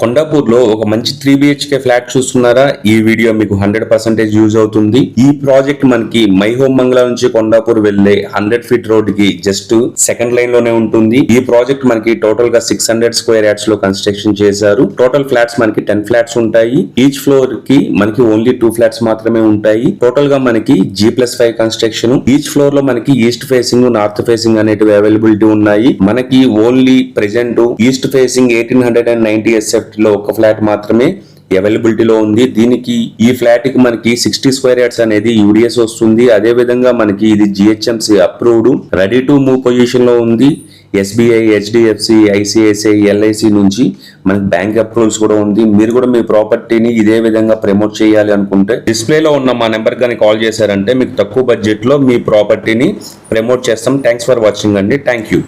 కొండాపూర్ లో ఒక మంచి 3 BHK ఫ్లాట్ చూస్తున్నారా? ఈ వీడియో మీకు 100% యూజ్ అవుతుంది. ఈ ప్రాజెక్ట్ మనకి మై హోమ్ బంగ్లా నుంచి కొండాపూర్ వెళ్లే 100 ఫీట్ రోడ్ కి జస్ట్ సెకండ్ లైన్ లోనే ఉంటుంది. ఈ ప్రాజెక్ట్ మనకి టోటల్ గా 600 స్క్వేర్ యార్డ్స్ లో కన్స్ట్రక్షన్ చేశారు. టోటల్ ఫ్లాట్స్ మనకి 10 ఫ్లాట్స్ ఉంటాయి. ఈచ్ ఫ్లోర్ కి మనకి ఓన్లీ 2 ఫ్లాట్స్ మాత్రమే ఉంటాయి. టోటల్ గా మనకి G+5 కన్స్ట్రక్షన్. ఈచ్ ఫ్లోర్ లో మనకి ఈస్ట్ ఫేసింగ్, నార్త్ ఫేసింగ్ అనేటివి అవైలబిలిటీ ఉన్నాయి. మనకి only present east facing 1890 SF లో ఒక ఫ్లాట్ మాత్రమే అవైలబిలిటీలో ఉంది. దీనికి ఈ ఫ్లాట్ కి మనకి 60 స్క్వేర్ యార్డ్స్ అనేది యూడిఎస్ వస్తుంది. అదే విధంగా మనకి ఇది GHMC approved, ready to move position లో ఉంది. SBI, HDFC, ICICI, LIC నుంచి మనకి బ్యాంక్ అప్రూవల్స్ కూడా ఉంది. మీరు కూడా మీ ప్రాపర్టీని ఇదే విధంగా ప్రమోట్ చేయాలి అనుకుంటే డిస్ప్లేలో ఉన్న మా నెంబర్ కానీ కాల్ చేశారంటే మీకు తక్కువ బడ్జెట్ లో మీ ప్రాపర్టీని ప్రమోట్ చేస్తాం. థ్యాంక్స్ ఫర్ వాచింగ్ అండి. Thank you.